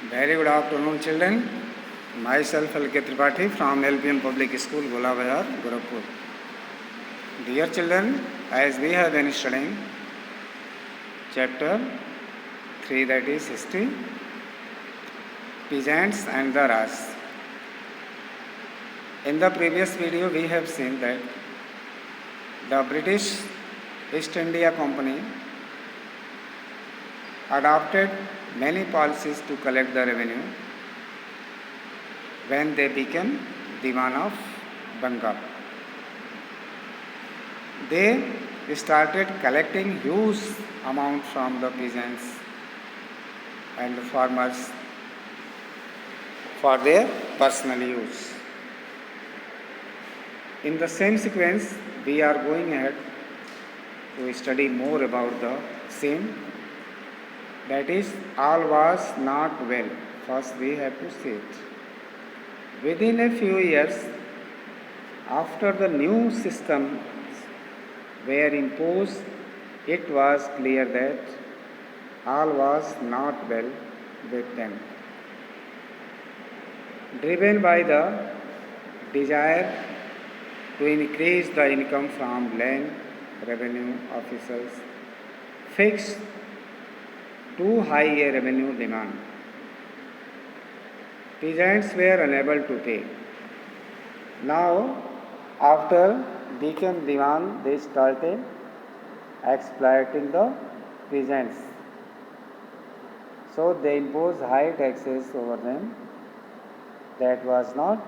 Very good afternoon, children. Myself, L.K. Tripathi from LPM Public School, Gola Bazar, Gorakhpur. Dear children, as we have been studying chapter 3, that is history, peasants and the Raj. In the previous video, we have seen that the British East India Company adopted many policies to collect the revenue when they became Diwan of Bengal. They started collecting huge amount from the peasants and the farmers for their personal use. In the same sequence, we are going ahead to study more about the same. That is, all was not well. First, we have to see it. Within a few years, after the new system were imposed, it was clear that all was not well with them. Driven by the desire to increase the income from land, revenue officials fixed too high a revenue demand. Peasants were unable to pay. Now, after became Diwan, they started exploiting the peasants. So they imposed high taxes over them that was not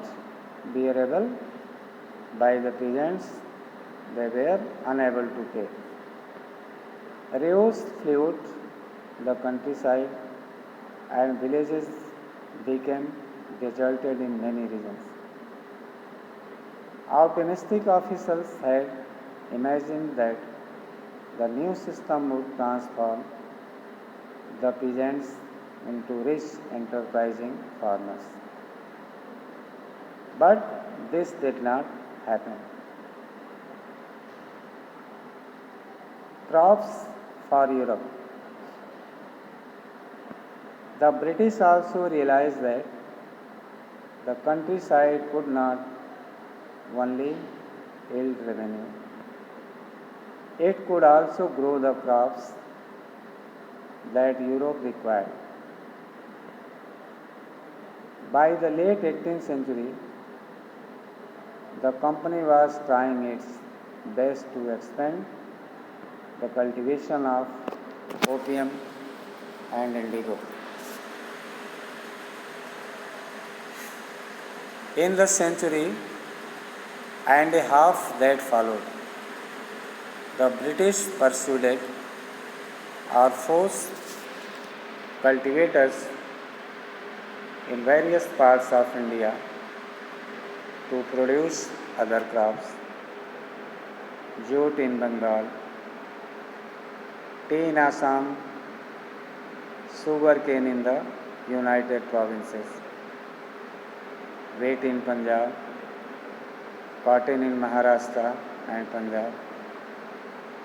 bearable by the peasants. They were unable to pay. Riots flooded the countryside and villages became deserted in many regions. Optimistic officials had imagined that the new system would transform the peasants into rich, enterprising farmers. But this did not happen. Crops for Europe. The British also realized that the countryside could not only yield revenue, it could also grow the crops that Europe required. By the late 18th century, the company was trying its best to expand the cultivation of opium and indigo. In the century and a half that followed, the British persuaded or forced cultivators in various parts of India to produce other crops: jute in Bengal, tea in Assam, sugarcane in the United Provinces, wheat in Punjab, cotton in Maharashtra and Punjab,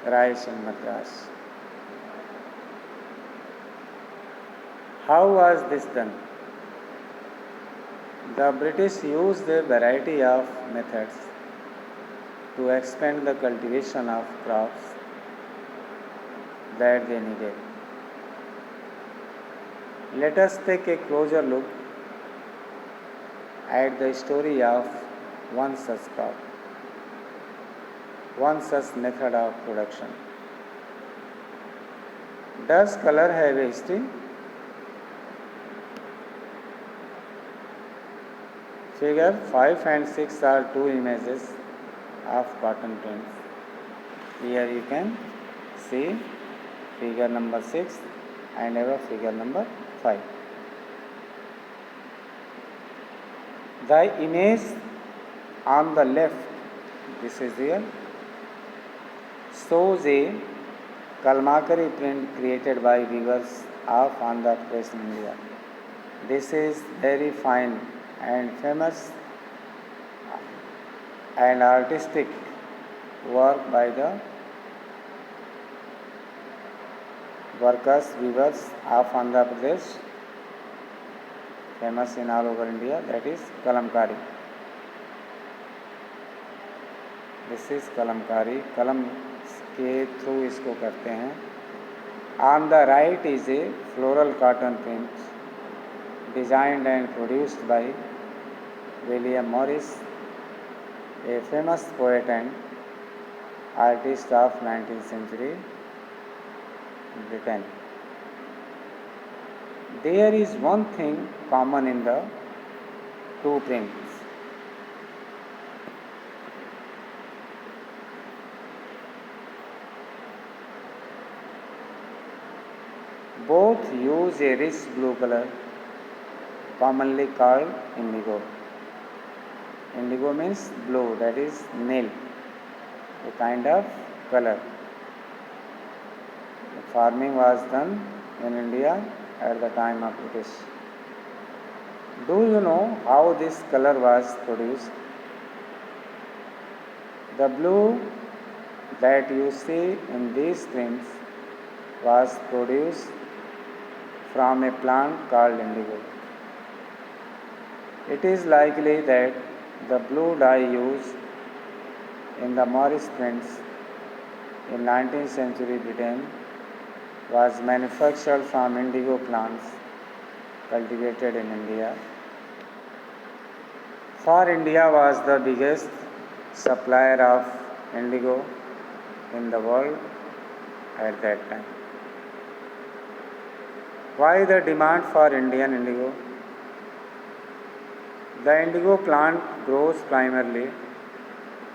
rice in Madras. How was this done? The British used a variety of methods to expand the cultivation of crops that they needed. Let us take a closer look at the story of one such crop, one such method of production. Does color have a history? Figure 5 and 6 are two images of cotton prints. Here you can see figure number 6 and above figure number 5. The image on the left, this is here, shows a Kalmakari print created by weavers of Andhra Pradesh in India. This is very fine and famous and artistic work by the workers, weavers of Andhra Pradesh famous in all over India, that is kalamkari. This is kalamkari. कलम के through इसको करते हैं. On the right is a floral cotton print designed and produced by William Morris, a famous poet and artist of 19th century Britain. There is one thing common in the two prints. Both use a rich blue color, commonly called indigo. Indigo means blue, that is nil, a kind of color. The farming was done in India at the time of British. Do you know how this color was produced? The blue that you see in these prints was produced from a plant called indigo. It is likely that the blue dye used in the Morris prints in 19th century Britain was manufactured from indigo plants cultivated in India. For India was the biggest supplier of indigo in the world at that time. Why the demand for Indian indigo? The indigo plant grows primarily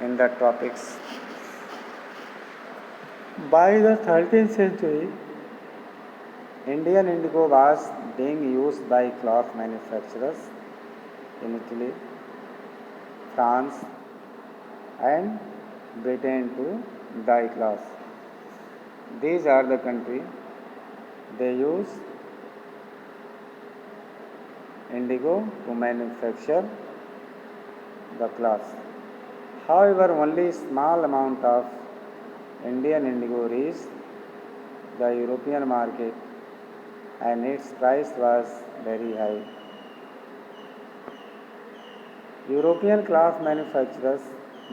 in the tropics. By the 13th century, Indian indigo was being used by cloth manufacturers in Italy, France, and Britain to dye cloth. These are the countries they use indigo to manufacture the cloth. However, only small amount of Indian indigo reached the European market and its price was very high. European cloth manufacturers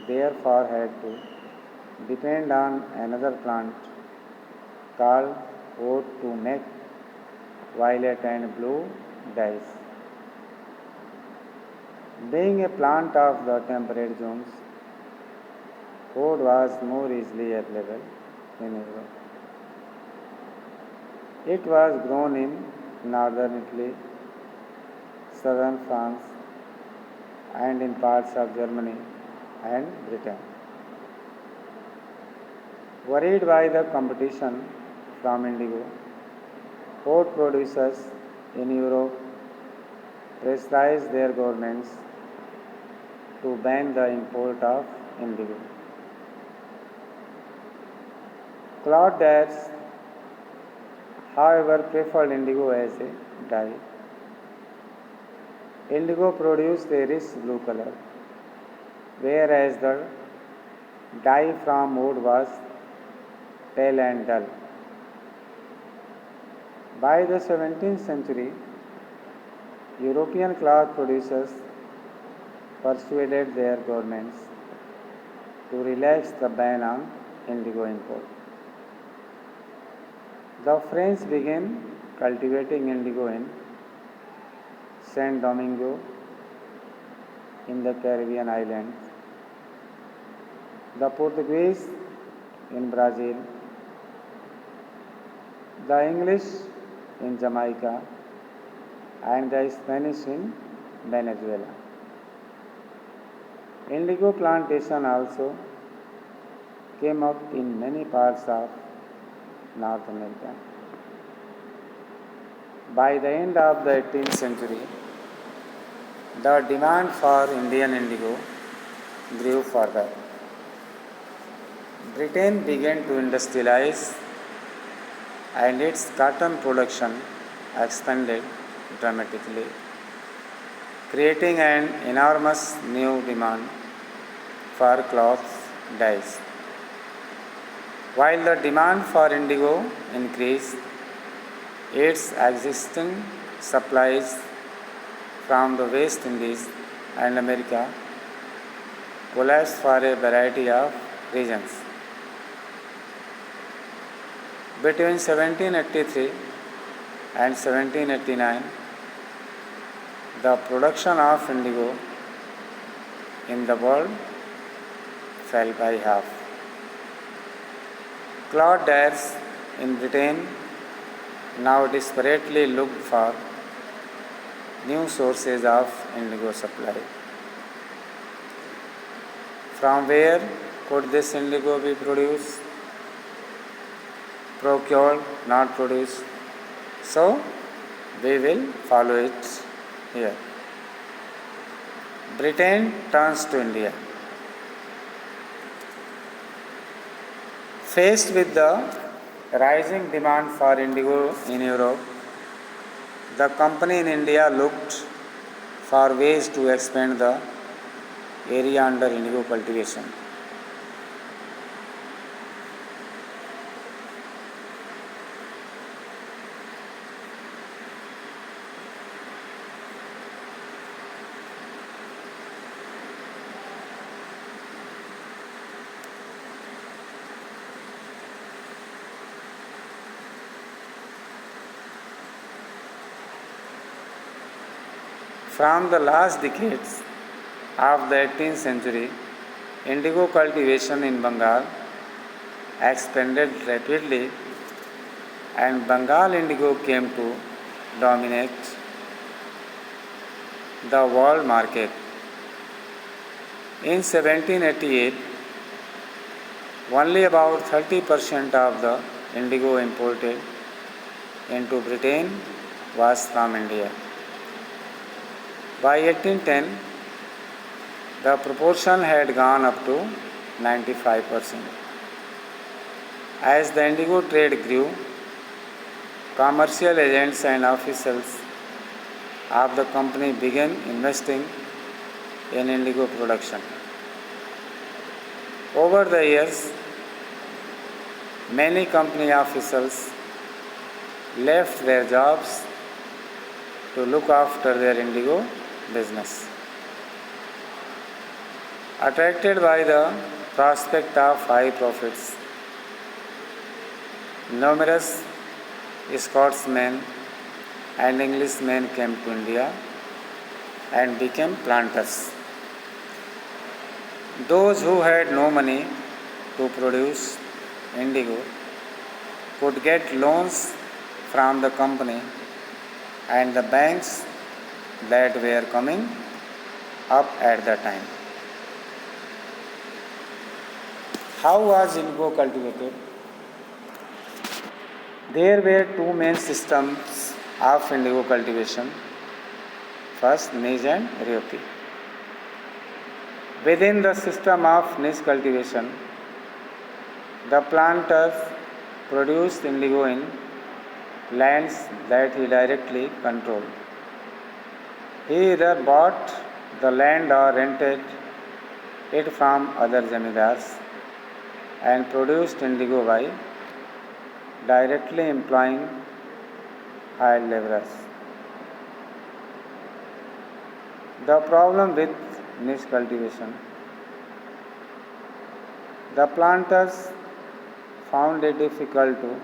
therefore had to depend on another plant called oat to make violet and blue dyes. Being a plant of the temperate zones, oat was more easily available in Europe. It was grown in northern Italy, southern France, and in parts of Germany and Britain. Worried by the competition from indigo, oat producers in Europe pressurized their governments to ban the import of indigo. Cloth dyers, however, preferred indigo as a dye. Indigo produced a rich blue color, whereas the dye from wood was pale and dull. By the 17th century, European cloth producers persuaded their governments to relax the ban on indigo import. The French began cultivating indigo in Saint Domingo in the Caribbean islands, the Portuguese in Brazil, the English in Jamaica, and the Spanish in Venezuela. Indigo plantation also came up in many parts of North America. By the end of the 18th century, the demand for Indian indigo grew further. Britain began to industrialize and its cotton production expanded dramatically, creating an enormous new demand for cloth dyes. While the demand for indigo increased, its existing supplies from the West Indies and America collapsed for a variety of reasons. Between 1783 and 1789, the production of indigo in the world fell by half. Claude Dares in Britain now desperately looked for new sources of indigo supply. From where could this indigo be produced? Procured, not produced. So, we will follow it here. Britain turns to India. Faced with the rising demand for indigo in Europe, the company in India looked for ways to expand the area under indigo cultivation. From the last decades of the 18th century, indigo cultivation in Bengal expanded rapidly and Bengal indigo came to dominate the world market. In 1788, only about 30% of the indigo imported into Britain was from India. By 1810, the proportion had gone up to 95%. As the indigo trade grew, commercial agents and officials of the company began investing in indigo production. Over the years, many company officials left their jobs to look after their indigo business. Attracted by the prospect of high profits, numerous Scotsmen and Englishmen came to India and became planters. Those who had no money to produce indigo could get loans from the company and the banks that were coming up at the time. How was indigo cultivated? There were two main systems of indigo cultivation. First, niche and ryopi. Within the system of niche cultivation, the planter produced indigo in lands that he directly controlled. He either bought the land or rented it from other zamindars and produced indigo by directly employing hired laborers. The problem with niche cultivation: the planters found it difficult to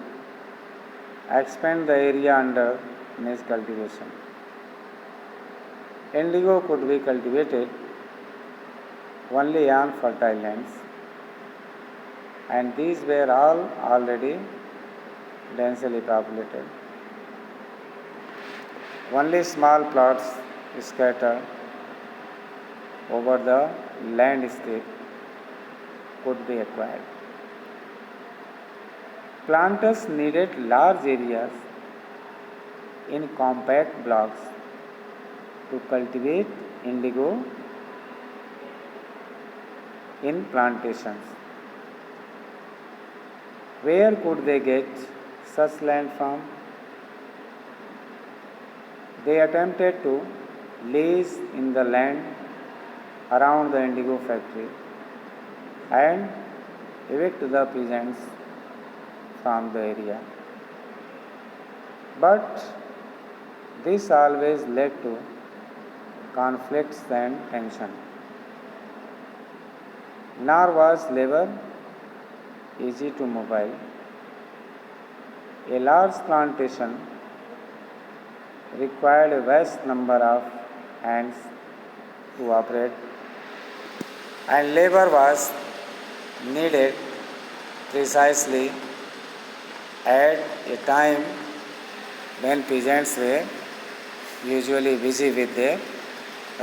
expand the area under niche cultivation. Indigo could be cultivated only on fertile lands, and these were all already densely populated. Only small plots scattered over the landscape could be acquired. Planters needed large areas in compact blocks to cultivate indigo in plantations. Where could they get such land from? They attempted to lease in the land around the indigo factory and evict the peasants from the area. But this always led to conflicts and tension. Nor was labor easy to mobile. A large plantation required a vast number of hands to operate, and labor was needed precisely at a time when peasants were usually busy with their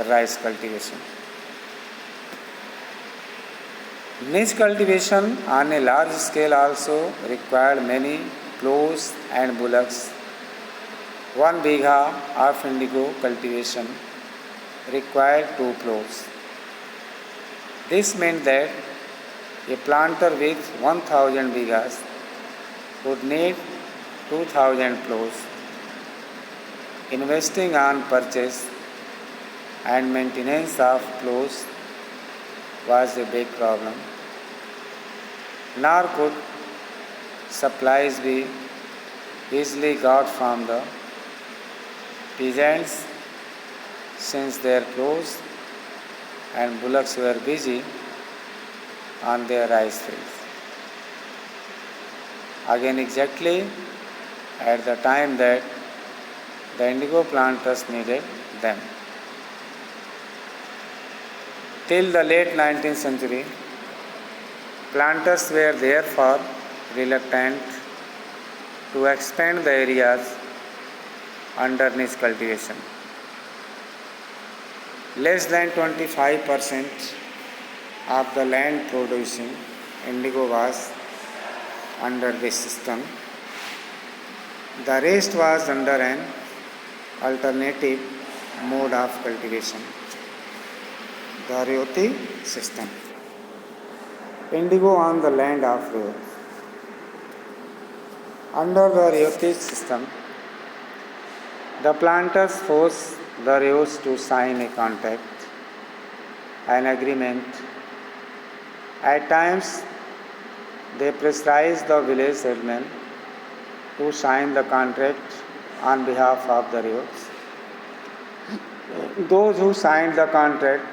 rice cultivation. Niche cultivation on a large scale also required many plows and bullocks. 1 bigha of indigo cultivation required 2 plows. This meant that a planter with 1000 bighas would need 2000 plows. Investing on purchase and maintenance of plows was a big problem. Nor could supplies be easily got from the peasants since their plows and bullocks were busy on their rice fields. Again, exactly at the time that the indigo planters needed them. Till the late 19th century, planters were therefore reluctant to expand the areas under niche cultivation. Less than 25% of the land producing indigo was under this system. The rest was under an alternative mode of cultivation, the Rayoti system. Indigo on the land of Rayot. Under the Rayoti system, the planters force the Rayots to sign a contract, an agreement. At times, they pressurize the village headmen to sign the contract on behalf of the Rayots. Those who signed the contract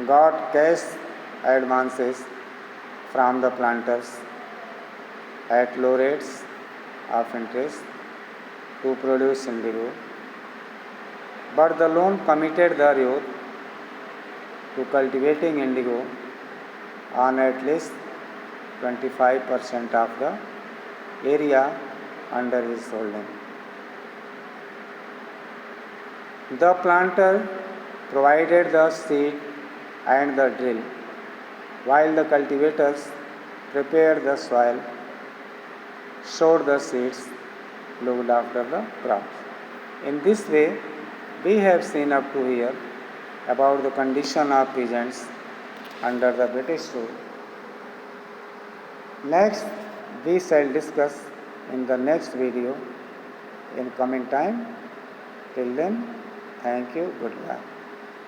got cash advances from the planters at low rates of interest to produce indigo, but the loan committed the Rayot to cultivating indigo on at least 25% of the area under his holding. The planter provided the seed and the drill, while the cultivators prepared the soil, sowed the seeds, looked after the crops. In this way, we have seen up to here about the condition of peasants under the British rule. Next, we shall discuss in the next video in coming time. Till then, thank you, good luck.